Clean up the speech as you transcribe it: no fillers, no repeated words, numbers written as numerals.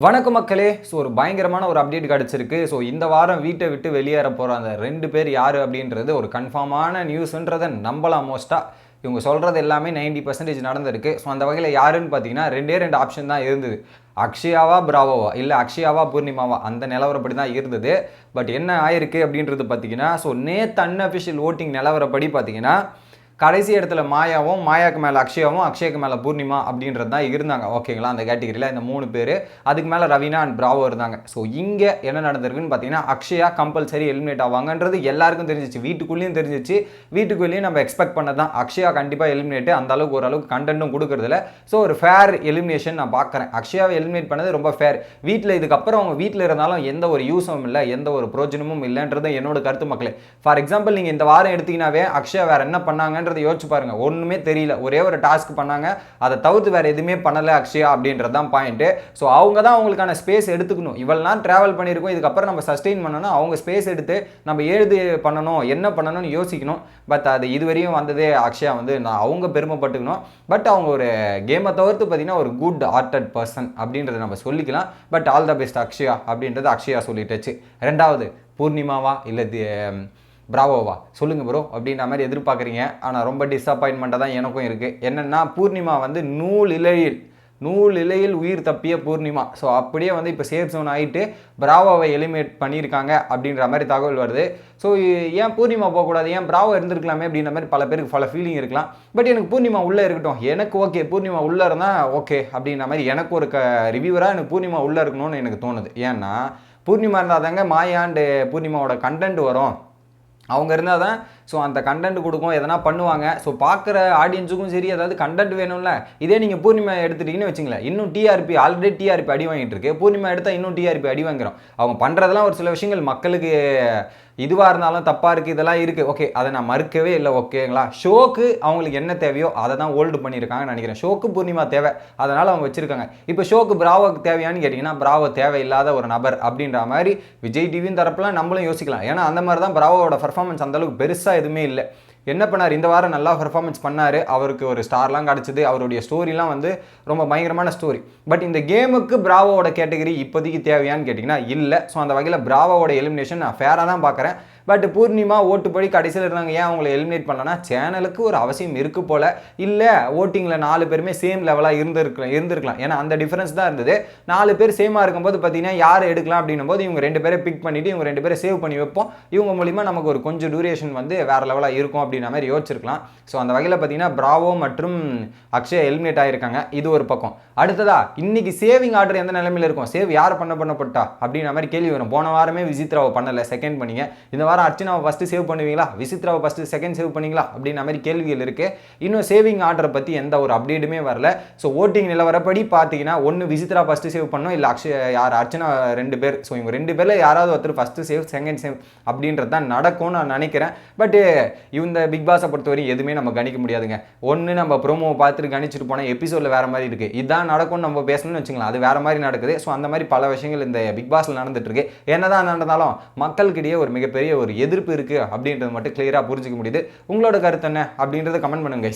வணக்கம் மக்களே. ஒரு பயங்கரமான ஒரு அப்டேட் கிடச்சிருக்கு. இந்த வாரம் வீட்டை விட்டு வெளியேற போகிற அந்த 2 பேர் யார் அப்படின்றது ஒரு கன்ஃபார்மான நியூஸ்ன்றதை நம்பலாம் மோஸ்ட்டாக. இவங்க சொல்கிறது எல்லாமே 90% நடந்திருக்கு. அந்த வகையில் யாருன்னு பார்த்தீங்கன்னா 2 ஆப்ஷன் தான் இருந்தது. அக்ஷயாவா பிராவோவா, இல்லை அக்ஷயாவா பூர்ணிமாவா, அந்த நிலவரப்படி தான் இருந்தது. பட் என்ன ஆயிருக்கு அப்படின்றது பார்த்தீங்கன்னா நேற்று அன்அஃபிஷியல் ஓட்டிங் நிலவரப்படி பார்த்தீங்கன்னா கடைசி இடத்துல மாயாவும், மாயாவுக்கு மேலே அக்ஷயாவும், அக்ஷயாவுக்கு மேலே பூர்ணிமா அப்படின்றது தான் இருந்தாங்க. ஓகேங்களா, அந்த கேட்டகிரியில் இந்த 3 பேர். அதுக்கு மேலே ரவீனா அண்ட் பிராவோ இருந்தாங்க. இங்கே என்ன நடந்திருக்குன்னு பார்த்தீங்கன்னா அக்ஷயா கம்பல்சரி எலிமினேட் ஆவாங்கன்றது எல்லாருக்கும் தெரிஞ்சிச்சு. வீட்டுக்குள்ளேயும் தெரிஞ்சிச்சு, வீட்டுக்குள்ளேயும் நம்ம எக்ஸ்பெக்ட் பண்ண தான் அக்ஷயா கண்டிப்பாக எலிமினேட். அந்த அளவுக்கு ஓரளவுக்கு கண்டென்ட்டும் கொடுக்குறதுல ஒரு ஃபேர் எலிமினேஷன் நான் பார்க்குறேன். அக்ஷயாவை எலிமினேட் பண்ணது ரொம்ப ஃபேர். வீட்டில் இதுக்கப்புறம் அவங்க வீட்டில் இருந்தாலும் எந்த ஒரு யூஸும் இல்லை, எந்த ஒரு பிரோஜனமும் இல்லைன்றது என்னோட கருத்து மக்களே. ஃபார் எக்ஸாம்பிள் நீங்கள் இந்த வாரம் எடுத்தீங்கன்னாவே அக்ஷயா வேறு என்ன பண்ணாங்க யோசிச்சு பாருங்க. ஒண்ணுமே தெரியல, ஒரே ஒரு டாஸ்க் பண்ணாங்க, அதை தவிர்த்து வேற எதுவுமே பண்ணல அக்ஷயா அப்படின்றதான் பாயிண்ட். அவங்க தான் அவங்களுக்கான ஸ்பேஸ் எடுத்துக்கணும். இவ்வளவு நாள் டிராவல் பண்ணியிருக்கோம், இதுக்கப்புறம் நம்ம சஸ்டெயின் பண்ணணும், அவங்க ஸ்பேஸ் எடுத்து நம்ம எழுது பண்ணணும், என்ன பண்ணணும்னு யோசிக்கணும். பட் அது இதுவரையும் வந்ததே அக்ஷயா நான் அவங்க பெருமைப்பட்டுக்கணும். பட் அவங்க ஒரு கேமை தவிர்த்து பார்த்தீங்கன்னா ஒரு குட் ஆர்டட் பர்சன் அப்படின்றத நம்ம சொல்லிக்கலாம். But all the best Akshaya அப்படின்றது அக்ஷயா சொல்லிட்டுச்சு. ரெண்டாவது பூர்ணிமாவா இல்லை பிராவோவா சொல்லுங்க ப்ரோ அப்படின்ற மாதிரி எதிர்பார்க்குறீங்க. ஆனால் ரொம்ப டிஸப்பாயின்மெண்ட்டாக தான் எனக்கும் இருக்குது. என்னென்னா பூர்ணிமா நூல் இலையில் உயிர் தப்பிய பூர்ணிமா. அப்படியே இப்போ சேஃப் ஜோன் ஆகிட்டு பிராவோவை எலிமினேட் பண்ணியிருக்காங்க அப்படின்ற மாதிரி தகவல் வருது. ஏன் பூர்ணிமா போகக்கூடாது, ஏன் பிராவோ இருந்திருக்கலாமே அப்படின்ற மாதிரி பல பேருக்கு பல ஃபீலிங் இருக்கலாம். பட் எனக்கு பூர்ணிமா உள்ளே இருக்கட்டும், எனக்கு ஓகே. பூர்ணிமா உள்ளே இருந்தால் ஓகே அப்படின்ற மாதிரி எனக்கு ஒரு ரிவ்யூவராக எனக்கு பூர்ணிமா உள்ளே இருக்கணும்னு எனக்கு தோணுது. ஏன்னா பூர்ணிமா இருந்தால் தாங்க மாயா அண்டு பூர்ணிமாவோட கண்டென்ட் வரும். அவங்க இருந்தால் தான் அந்த கண்டென்ட் கொடுக்கும், எதனா பண்ணுவாங்க. பார்க்குற ஆடியன்ஸுக்கும் சரி, ஏதாவது கண்டென்ட் வேணும்ல. இதே நீங்கள் பூர்ணிமா எடுத்துட்டீங்கன்னு வச்சுங்களேன், இன்னும் டிஆர்பி ஆல்ரெடி டிஆர்பி அடி வாங்கிட்டு இருக்கு. பூர்ணிமா எடுத்தால் இன்னும் டிஆர்பி அடி வாங்குறோம். அவங்க பண்ணுறதெல்லாம் ஒரு சில விஷயங்கள் மக்களுக்கு இதுவாக இருந்தாலும் தப்பாக இருக்குது, இதெல்லாம் இருக்குது. ஓகே, அதை நான் மறுக்கவே இல்லை. ஓகேங்களா, ஷோக்கு அவங்களுக்கு என்ன தேவையோ அதை தான் ஹோல்டு பண்ணியிருக்காங்கன்னு நினைக்கிறேன். ஷோக்கு பூர்ணிமா தேவை, அதனால் அவங்க வச்சுருக்காங்க. இப்போ ஷோக்கு பிராவோக்கு தேவையான்னு கேட்டிங்கன்னா பிராவோ தேவையில்லாத ஒரு நபர் அப்படின்ற மாதிரி விஜய் டிவியும் தரப்பெல்லாம் நம்மளும் யோசிக்கலாம். ஏன்னா அந்த மாதிரி தான் பிராவோட பர்ஃபார்மன்ஸ் அந்தளவுக்கு பெருசாக எதுவுமே இல்லை. என்ன பண்ணார், இந்த வாரம் நல்லா பர்ஃபார்மன்ஸ் பண்ணார், அவருக்கு ஒரு ஸ்டார்லாம் கிடச்சிது, அவருடைய ஸ்டோரிலாம் ரொம்ப பயங்கரமான ஸ்டோரி. பட் இந்த கேமுக்கு பிராவோட கேட்டகரி இப்போதைக்கு தேவையான்னு கேட்டிங்கன்னா இல்லை. அந்த வகையில் பிராவோட எலிமினேஷன் நான் ஃபேராக தான் பார்க்குறேன். பட் பூர்ணிமா ஓட்டுப்படி கடைசியில் இருந்தாங்க, ஏன் அவங்களை எலிமினேட் பண்ணலன்னா சேனலுக்கு ஒரு அவசியம் இருக்குது போல். இல்லை ஓட்டிங்கில் 4 பேருமே சேம் லெவலாக இருந்திருக்கலாம். ஏன்னா அந்த டிஃபரன்ஸ் தான் இருந்தது. 4 பேர் சேமாக இருக்கும்போது பார்த்தீங்கன்னா யார் எடுக்கலாம் அப்படின்னும் போது இவங்க 2 பேரை பிக் பண்ணிவிட்டு இவங்க 2 பேரை சேவ் பண்ணி வைப்போம். இவங்க மூலிமா நமக்கு ஒரு கொஞ்சம் டியூரேஷன் வேறு லெவலாக இருக்கும் அப்படின்ற மாதிரி யோசிச்சிருக்கலாம். அந்த வகையில் பார்த்தீங்கன்னா பிராவோ மற்றும் அக்ஷயா எலிமினேட் ஆகியிருக்காங்க. இது ஒரு பக்கம். அடுத்ததா இன்னைக்கு சேவிங் ஆர்டர் எந்த நிலைமையில் இருக்கும், சேவ் யார் பண்ணப்பட்டா அப்படின்ற மாதிரி கேள்வி வரும். போன வாரமே விசித்ராவை பண்ணலை, செகண்ட் பண்ணீங்க. இந்த வாரம் அர்ச்சனாவை ஃபஸ்ட்டு சேவ் பண்ணுவீங்களா, விசித்ராவை ஃபஸ்ட்டு செகண்ட் சேவ் பண்ணீங்களா அப்படின்ற மாதிரி கேள்விகள் இருக்குது. இன்னும் சேவிங் ஆர்டரை பற்றி எந்த ஒரு அப்டேட்டுமே வரல. ஓட்டிங் நிலவரப்படி பார்த்தீங்கன்னா ஒன்று விசித்ரா ஃபஸ்ட்டு சேவ் பண்ணணும், இல்லை அர்ச்சனா 2 பேர். இவங்க 2 பேரில் யாராவது ஒருத்தர் ஃபஸ்ட்டு சேவ் செகண்ட் சேவ் அப்படின்றது தான் நடக்கும்னு நான் நினைக்கிறேன். பட் இந்த பிக் பாஸை பொறுத்தவரையும் எதுவுமே நம்ம கணிக்க முடியாதுங்க. ஒன்று நம்ம ப்ரோமோவை பார்த்துட்டு கணிச்சிட்டு போனால் எபிசோடில் வேறு மாதிரி இருக்குது. இதுதான் நடக்கும்னு நம்ம பேசணும்னு வச்சுக்கலாம், அது வேறு மாதிரி நடக்குது. அந்த மாதிரி பல விஷயங்கள் இந்த பிக் பாஸில் நடந்துட்டு இருக்கு. என்னதான் நடந்தாலும் மக்களுக்கிடையே ஒரு மிகப்பெரிய ஒரு எதிர்ப்பு இருக்குது அப்படின்றது மட்டும் கிளியராக புரிஞ்சிக்க முடியுது. உங்களோட கருத்து என்ன அப்படின்றத கமெண்ட் பண்ணுங்க.